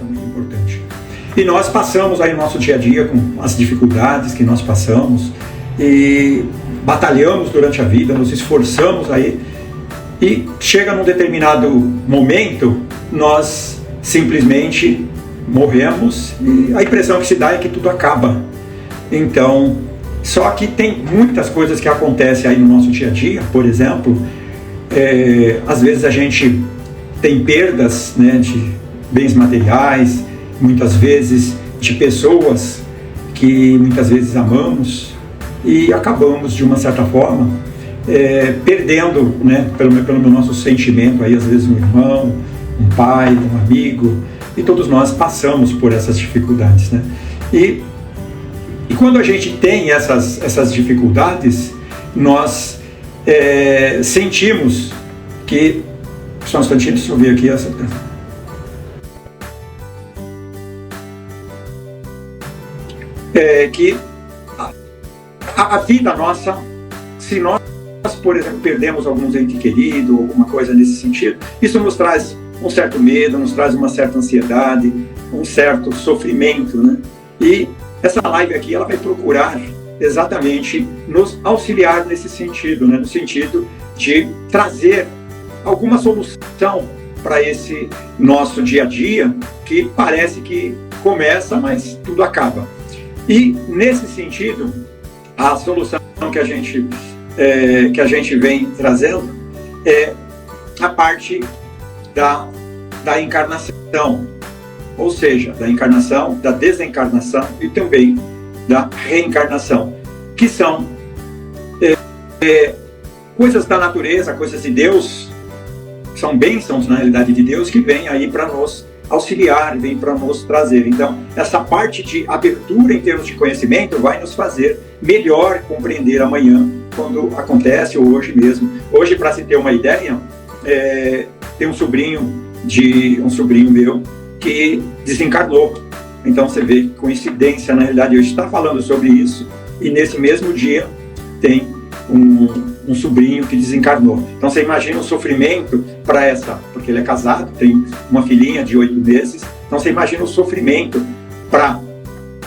é muito importante. E nós passamos aí no nosso dia a dia com as dificuldades que nós passamos e batalhamos durante a vida, nos esforçamos aí e chega num determinado momento, nós simplesmente morremos e a impressão que se dá é que tudo acaba. Então, só que tem muitas coisas que acontecem aí no nosso dia a dia, por exemplo, às vezes a gente tem perdas, né, de bens materiais, muitas vezes de pessoas que muitas vezes amamos e acabamos de uma certa forma perdendo, né, pelo nosso sentimento aí, às vezes um irmão, um pai, um amigo, e todos nós passamos por essas dificuldades, né? E quando a gente tem essas dificuldades, nós sentimos que... Só um instantinho, deixa eu ver aqui essa... que a vida nossa, se nós, por exemplo, perdemos algum ente querido, alguma coisa nesse sentido, isso nos traz um certo medo, nos traz uma certa ansiedade, um certo sofrimento, né? E essa live aqui, ela vai procurar exatamente nos auxiliar nesse sentido, né? No sentido de trazer alguma solução para esse nosso dia a dia, que parece que começa, mas tudo acaba. E nesse sentido, a solução que a gente vem trazendo é a parte da encarnação, ou seja, da encarnação, da desencarnação e também da reencarnação, que são coisas da natureza, coisas de Deus, são bênçãos na realidade de Deus que vêm aí para nos auxiliar, vem para nos trazer. Então, essa parte de abertura em termos de conhecimento vai nos fazer melhor compreender amanhã, quando acontece, ou hoje mesmo. Hoje, para se ter uma ideia, tem um sobrinho meu que desencarnou. Então, você vê que coincidência, na realidade, eu estava falando sobre isso, e nesse mesmo dia tem um sobrinho que desencarnou. Então você imagina o sofrimento para porque ele é casado, tem uma filhinha de 8 meses, então você imagina o sofrimento para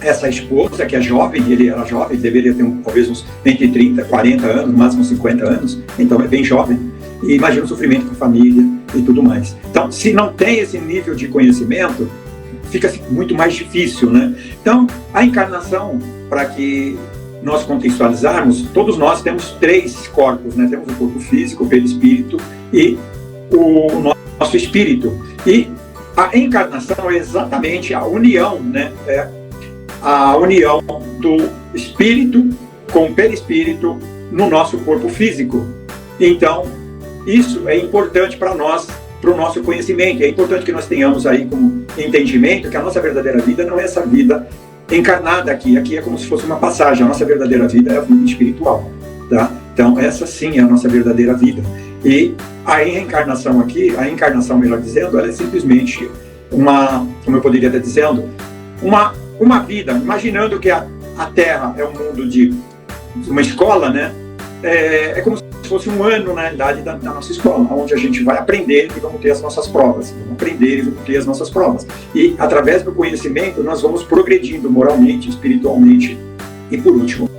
essa esposa, que é jovem, ele era jovem, deveria ter talvez uns entre 30, 40 anos, no máximo 50 anos, então é bem jovem, e imagina o sofrimento para a família e tudo mais. Então, se não tem esse nível de conhecimento, fica muito mais difícil, né? Então, a encarnação, para que nós contextualizarmos, todos nós temos 3 corpos, né? Temos o corpo físico, o perispírito e o nosso espírito. E a encarnação é exatamente a união, né? É a união do espírito com o perispírito no nosso corpo físico. Então, isso é importante para nós, para o nosso conhecimento. É importante que nós tenhamos aí como entendimento que a nossa verdadeira vida não é essa vida encarnada aqui é como se fosse uma passagem. A nossa verdadeira vida é a vida espiritual, tá? Então essa sim é a nossa verdadeira vida. E a reencarnação aqui, a encarnação, melhor dizendo, ela é simplesmente como eu poderia estar dizendo, uma vida, imaginando que a Terra é um mundo de uma escola, né? É como se fosse um ano, na realidade, da nossa escola, onde a gente vai aprender e vamos ter as nossas provas. Vamos aprender e vamos ter as nossas provas. E, através do conhecimento, nós vamos progredindo moralmente, espiritualmente e, por último,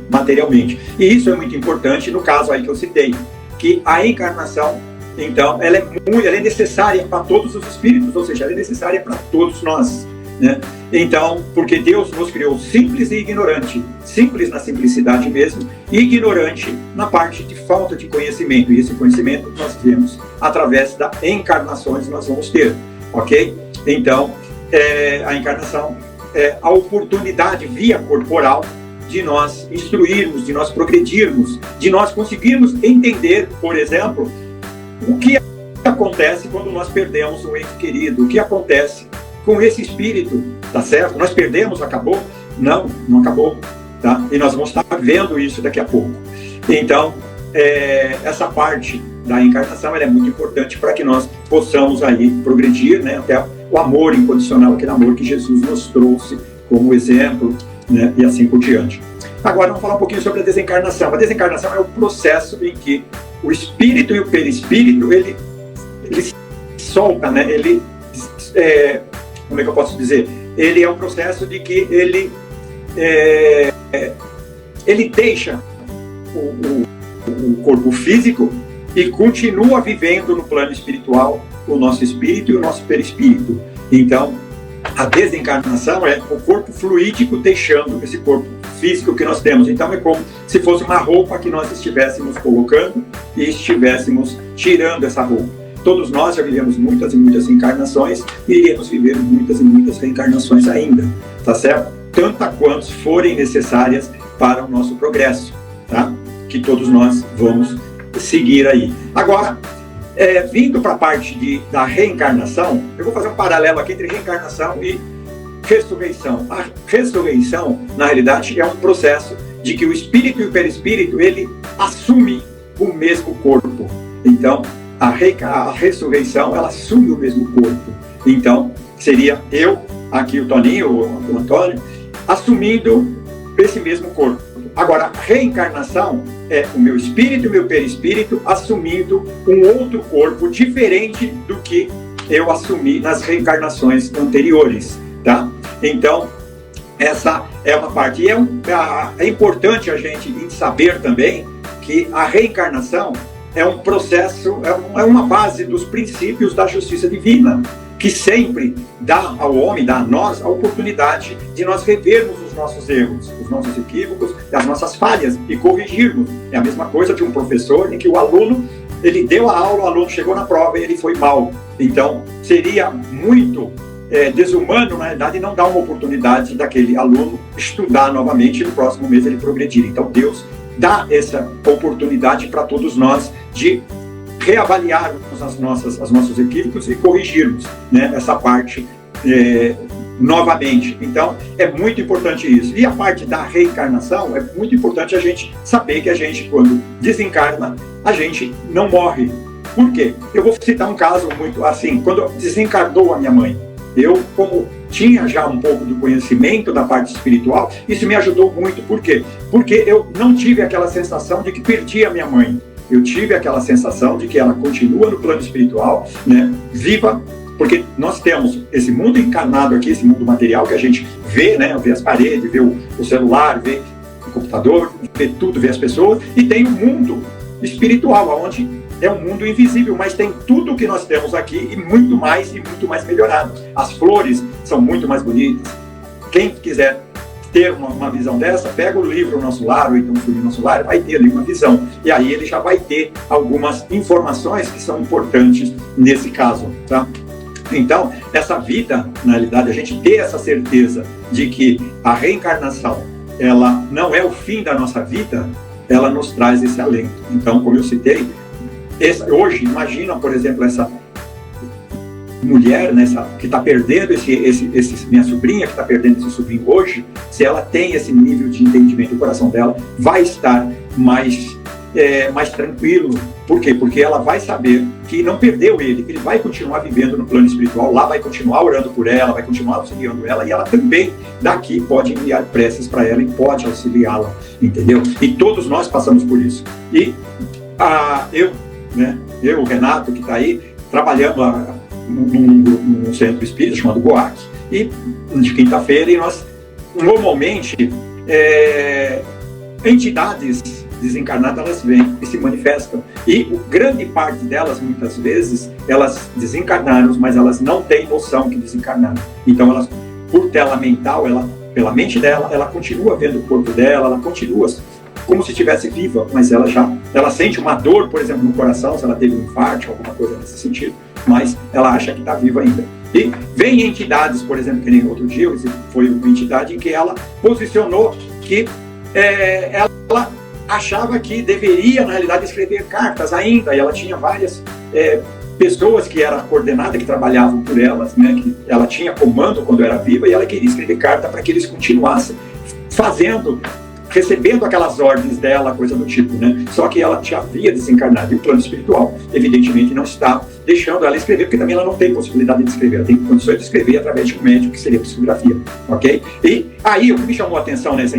materialmente. E isso é muito importante no caso aí que eu citei, que a encarnação, então, ela é necessária para todos os espíritos, ou seja, ela é necessária para todos nós, né? Então, porque Deus nos criou simples e ignorante, simples na simplicidade mesmo, e ignorante na parte de falta de conhecimento, e esse conhecimento nós temos através das encarnações nós vamos ter, ok? Então, a encarnação é a oportunidade via corporal de nós instruirmos, de nós progredirmos, de nós conseguirmos entender, por exemplo, o que acontece quando nós perdemos um ente querido, o que acontece com esse espírito, tá certo? Nós perdemos, acabou? Não acabou, tá? E nós vamos estar vendo isso daqui a pouco. Então, essa parte da encarnação ela é muito importante para que nós possamos aí progredir, né? Até o amor incondicional, aquele amor que Jesus nos trouxe como exemplo, né? E assim por diante. Agora vamos falar um pouquinho sobre a desencarnação. A desencarnação é o processo em que o espírito e o perispírito ele solta, né? Ele como é que eu posso dizer? Ele é um processo de que ele deixa o corpo físico e continua vivendo no plano espiritual o nosso espírito e o nosso perispírito. Então, a desencarnação é o corpo fluídico deixando esse corpo físico que nós temos. Então, é como se fosse uma roupa que nós estivéssemos colocando e estivéssemos tirando essa roupa. Todos nós já vivemos muitas e muitas reencarnações e iremos viver muitas e muitas reencarnações ainda, tá certo? Tantas quantas forem necessárias para o nosso progresso, tá? Que todos nós vamos seguir aí. Agora, vindo para a parte da reencarnação, eu vou fazer um paralelo aqui entre reencarnação e ressurreição. A ressurreição, na realidade, é um processo de que o espírito e o perispírito, ele assume o mesmo corpo. Então, a ressurreição, ela assume o mesmo corpo. Então, seria eu, aqui o Toninho, o Antônio, assumindo esse mesmo corpo. Agora, a reencarnação é o meu espírito e o meu perispírito assumindo um outro corpo diferente do que eu assumi nas reencarnações anteriores, tá? Então, essa é uma parte. E é importante a gente saber também que a reencarnação é um processo, é uma base dos princípios da justiça divina, que sempre dá ao homem, dá a nós, a oportunidade de nós revermos os nossos erros, os nossos equívocos, as nossas falhas e corrigirmos. É a mesma coisa de um professor em que o aluno, ele deu a aula, o aluno chegou na prova e ele foi mal. Então, seria muito desumano, na verdade, não dar uma oportunidade daquele aluno estudar novamente e no próximo mês ele progredir. Então, Deus dá essa oportunidade para todos nós de reavaliarmos os nossos equívocos e corrigirmos, né, essa parte novamente. Então, é muito importante isso. E a parte da reencarnação, é muito importante a gente saber que a gente, quando desencarna, a gente não morre. Por quê? Eu vou citar um caso muito assim. Quando desencarnou a minha mãe, eu, como tinha já um pouco de conhecimento da parte espiritual, isso me ajudou muito. Por quê? Porque eu não tive aquela sensação de que perdi a minha mãe. Eu tive aquela sensação de que ela continua no plano espiritual, né, viva, porque nós temos esse mundo encarnado aqui, esse mundo material que a gente vê, né, vê as paredes, vê o celular, vê o computador, vê tudo, vê as pessoas, e tem o mundo espiritual, onde é um mundo invisível, mas tem tudo o que nós temos aqui e muito mais melhorado. As flores são muito mais bonitas. Quem quiser ter uma visão dessa, pega o livro Nosso Lar, ou então o filme Nosso Lar, vai ter ali uma visão. E aí ele já vai ter algumas informações que são importantes nesse caso, tá? Então, essa vida, na realidade, a gente ter essa certeza de que a reencarnação, ela não é o fim da nossa vida, ela nos traz esse alento. Então, como eu citei, hoje, imagina, por exemplo, essa mulher, né, que está perdendo minha sobrinha, que está perdendo esse sobrinho hoje, se ela tem esse nível de entendimento, o coração dela vai estar mais tranquilo. Por quê? Porque ela vai saber que não perdeu ele, que ele vai continuar vivendo no plano espiritual, lá vai continuar orando por ela, vai continuar auxiliando ela, e ela também daqui pode enviar preces para ela e pode auxiliá-la, entendeu? E todos nós passamos por isso. E eu, o Renato, que está aí, trabalhando num centro espírita chamado GOAC, e de quinta-feira, e nós, normalmente, entidades desencarnadas, elas vêm e se manifestam, e grande parte delas, muitas vezes, elas desencarnaram, mas elas não têm noção que desencarnaram. Então, elas, por tela mental, pela mente dela, ela continua vendo o corpo dela, ela continua como se estivesse viva, mas ela sente uma dor, por exemplo, no coração, se ela teve um infarto, alguma coisa nesse sentido, mas ela acha que está viva ainda. E vem entidades, por exemplo, que nem outro dia, foi uma entidade em que ela posicionou que ela achava que deveria, na realidade, escrever cartas ainda, e ela tinha várias pessoas que eram coordenadas, que trabalhavam por elas, né, que ela tinha comando quando era viva, e ela queria escrever carta para que eles continuassem recebendo aquelas ordens dela, coisa do tipo, né? Só que ela já havia desencarnado, e o plano espiritual, evidentemente, não está deixando ela escrever, porque também ela não tem possibilidade de escrever, ela tem condições de escrever através de um médium, que seria psicografia, ok? E aí, o que me chamou a atenção nesse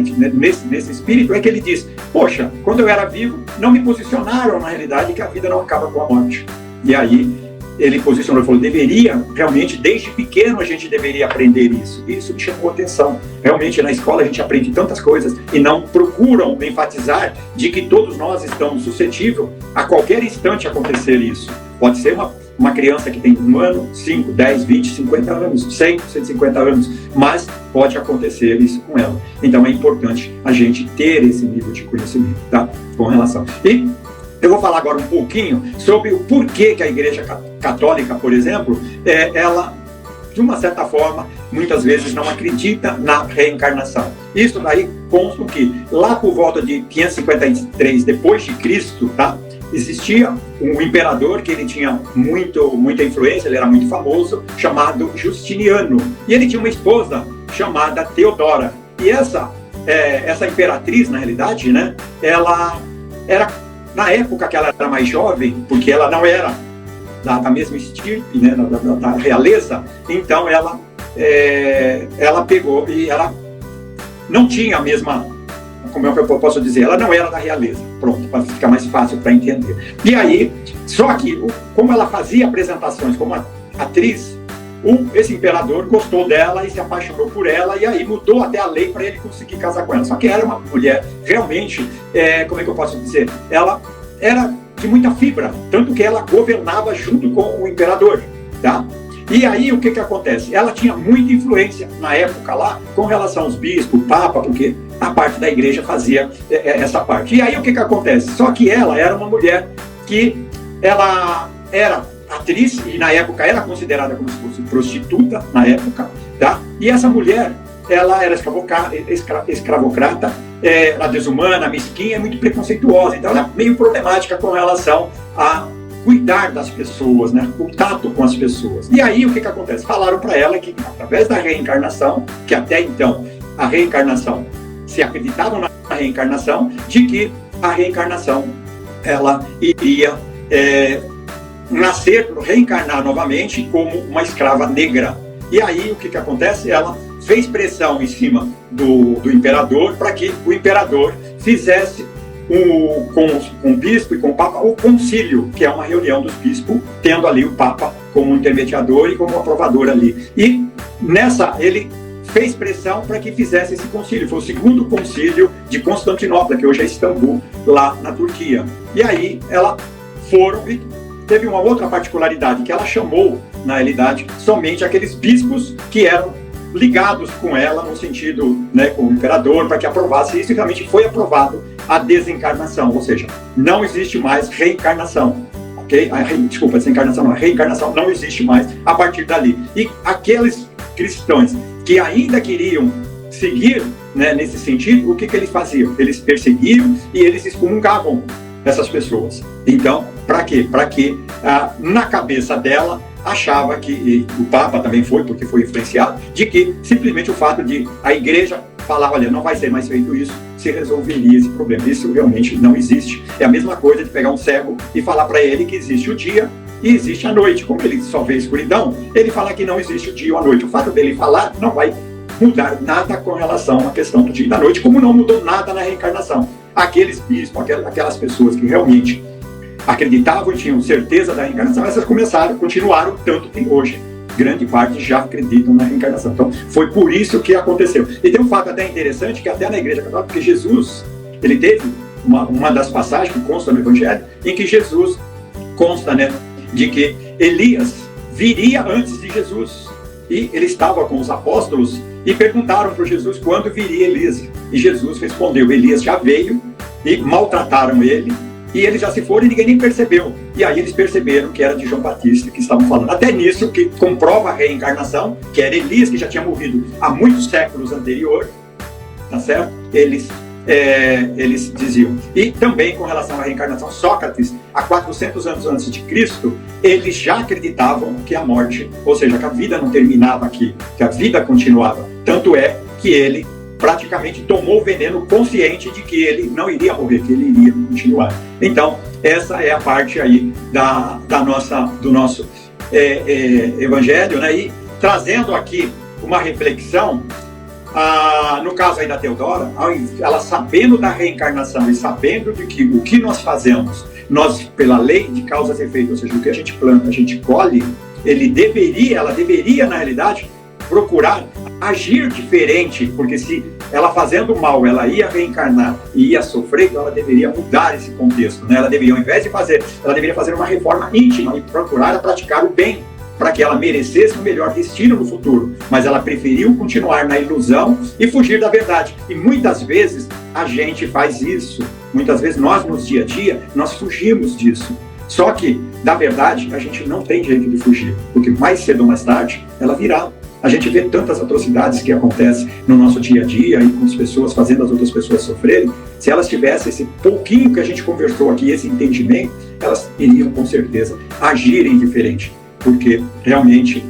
espírito é que ele diz: poxa, quando eu era vivo, não me posicionaram, na realidade, que a vida não acaba com a morte. E aí, ele posicionou e falou, deveria, realmente, desde pequeno a gente deveria aprender isso. E isso me chamou a atenção. Realmente, na escola a gente aprende tantas coisas e não procuram enfatizar de que todos nós estamos suscetíveis a qualquer instante acontecer isso. Pode ser uma criança que tem 1 ano, 5, 10, 20, 50 anos, 100, 150 anos, mas pode acontecer isso com ela. Então é importante a gente ter esse nível de conhecimento, tá? Com relação. E eu vou falar agora um pouquinho sobre o porquê que a Igreja Católica, por exemplo, ela, de uma certa forma, muitas vezes não acredita na reencarnação. Isso daí consta que lá por volta de 553 depois de Cristo, tá? Existia um imperador que ele tinha muita influência, ele era muito famoso, chamado Justiniano. E ele tinha uma esposa chamada Teodora. E essa imperatriz, na realidade, né, ela era, na época que ela era mais jovem, porque ela não era da mesma estirpe, né, da realeza, então ela pegou e ela não tinha a mesma, como é que eu posso dizer, ela não era da realeza, pronto, para ficar mais fácil para entender. E aí, só que, como ela fazia apresentações como atriz, esse imperador gostou dela e se apaixonou por ela, e aí mudou até a lei para ele conseguir casar com ela. Só que era uma mulher, realmente, como é que eu posso dizer, ela era de muita fibra, tanto que ela governava junto com o imperador, tá? E aí o que acontece? Ela tinha muita influência na época lá com relação aos bispos, papa, porque a parte da igreja fazia essa parte. E aí o que acontece? Só que ela era uma mulher que ela era atriz e na época era considerada como se fosse prostituta na época, tá? E essa mulher, ela era escravocrata, era desumana, mesquinha, muito preconceituosa. Então ela é meio problemática com relação a cuidar das pessoas, né? O tato com as pessoas. E aí o que acontece? Falaram para ela que através da reencarnação, que até então a reencarnação, se acreditavam na reencarnação, de que a reencarnação ela iria reencarnar novamente como uma escrava negra. E aí o que acontece? Ela fez pressão em cima do imperador para que o imperador fizesse com o bispo e com o papa o concílio, que é uma reunião dos bispos, tendo ali o papa como intermediador e como aprovador ali. E nessa ele fez pressão para que fizesse esse concílio. Foi o segundo concílio de Constantinopla, que hoje é Istambul, lá na Turquia. E aí e teve uma outra particularidade, que ela chamou, na realidade, somente aqueles bispos que eram ligados com ela, no sentido, né, com o imperador, para que aprovasse isso, e realmente foi aprovado a desencarnação, ou seja, não existe mais reencarnação, ok? Desculpa, desencarnação não, a reencarnação não existe mais a partir dali. E aqueles cristãos que ainda queriam seguir, né, nesse sentido, o que eles faziam? Eles perseguiam e eles excomungavam essas pessoas. Então, para quê? Para que na cabeça dela achava que, e o Papa também foi, porque foi influenciado, de que simplesmente o fato de a igreja falar, olha, não vai ser mais feito isso, se resolveria esse problema. Isso realmente não existe. É a mesma coisa de pegar um cego e falar para ele que existe o dia e existe a noite. Como ele só vê escuridão, ele fala que não existe o dia ou a noite. O fato dele falar não vai mudar nada com relação à questão do dia e da noite, como não mudou nada na reencarnação. Aqueles bispos, aquelas pessoas que realmente acreditavam e tinham certeza da reencarnação, essas continuaram, tanto que hoje grande parte já acreditam na reencarnação. Então, foi por isso que aconteceu. E tem um fato até interessante, que até na Igreja Católica, porque Jesus, ele teve uma das passagens que consta no Evangelho, em que Jesus consta, né, de que Elias viria antes de Jesus. E ele estava com os apóstolos e perguntaram para Jesus quando viria Elias. E Jesus respondeu, Elias já veio, e maltrataram ele, e eles já se foram e ninguém nem percebeu. E aí eles perceberam que era de João Batista que estavam falando. Até nisso que comprova a reencarnação, que era Elias, que já tinha morrido há muitos séculos anterior, tá certo? Eles diziam. E também com relação à reencarnação, Sócrates, há 400 anos antes de Cristo, eles já acreditavam que a morte, ou seja, que a vida não terminava aqui, que a vida continuava. Tanto é que ele praticamente tomou o veneno consciente de que ele não iria morrer, que ele iria continuar. Então, essa é a parte aí do nosso evangelho, né? E trazendo aqui uma reflexão, no caso aí da Teodora, ela sabendo da reencarnação e sabendo de que o que nós fazemos nós, pela lei de causas e efeitos, ou seja, o que a gente planta, a gente colhe, ela deveria, na realidade, procurar agir diferente, porque se ela fazendo mal, ela ia reencarnar e ia sofrer, então ela deveria mudar esse contexto, né? Ela deveria, ao invés de fazer, ela deveria fazer uma reforma íntima e procurar praticar o bem, para que ela merecesse um melhor destino no futuro, mas ela preferiu continuar na ilusão e fugir da verdade. E muitas vezes a gente faz isso, muitas vezes nós, no dia a dia, nós fugimos disso. Só que, da verdade, a gente não tem jeito de fugir, porque mais cedo ou mais tarde, ela virá. A gente vê tantas atrocidades que acontecem no nosso dia a dia e com as pessoas fazendo as outras pessoas sofrerem. Se elas tivessem esse pouquinho que a gente conversou aqui, esse entendimento, elas iriam, com certeza, agirem diferente. Porque, realmente,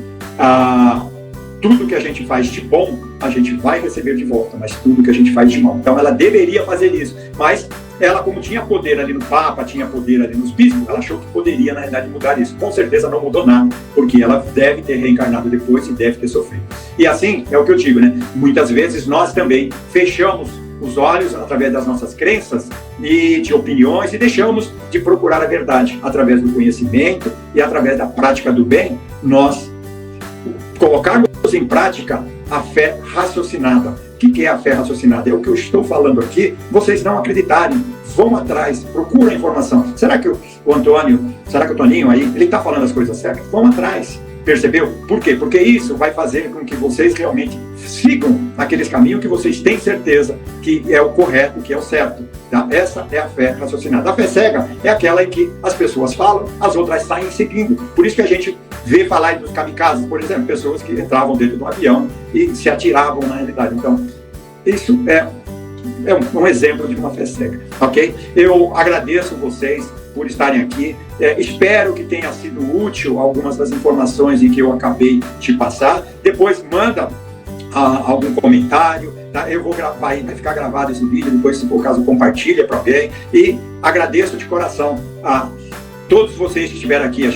tudo que a gente faz de bom, a gente vai receber de volta, mas tudo que a gente faz de mal. Então, ela deveria fazer isso. Mas ela, como tinha poder ali no Papa, tinha poder ali nos bispos, ela achou que poderia, na realidade, mudar isso. Com certeza não mudou nada, porque ela deve ter reencarnado depois e deve ter sofrido. E assim, é o que eu digo, né? Muitas vezes nós também fechamos os olhos através das nossas crenças e de opiniões e deixamos de procurar a verdade. Através do conhecimento e através da prática do bem, nós colocarmos em prática a fé raciocinada. O que é a fé raciocinada? É o que eu estou falando aqui, vocês não acreditarem, vão atrás, procurem a informação. Será que o Antônio, será que o Toninho aí, ele está falando as coisas certas? Vão atrás. Percebeu? Por quê? Porque isso vai fazer com que vocês realmente sigam aqueles caminhos que vocês têm certeza que é o correto, que é o certo. Tá? Essa é a fé raciocinada. A fé cega é aquela em que as pessoas falam, as outras saem seguindo. Por isso que a gente vê falar dos kamikazes, por exemplo, pessoas que entravam dentro de um avião e se atiravam na realidade. Então, isso é um exemplo de uma fé cega, ok? Eu agradeço vocês por estarem aqui. Espero que tenha sido útil algumas das informações em que eu acabei de passar. Depois manda algum comentário, tá? Eu vou gravar, vai ficar gravado esse vídeo, depois, se for o caso, compartilha para alguém. E agradeço de coração a todos vocês que estiveram aqui.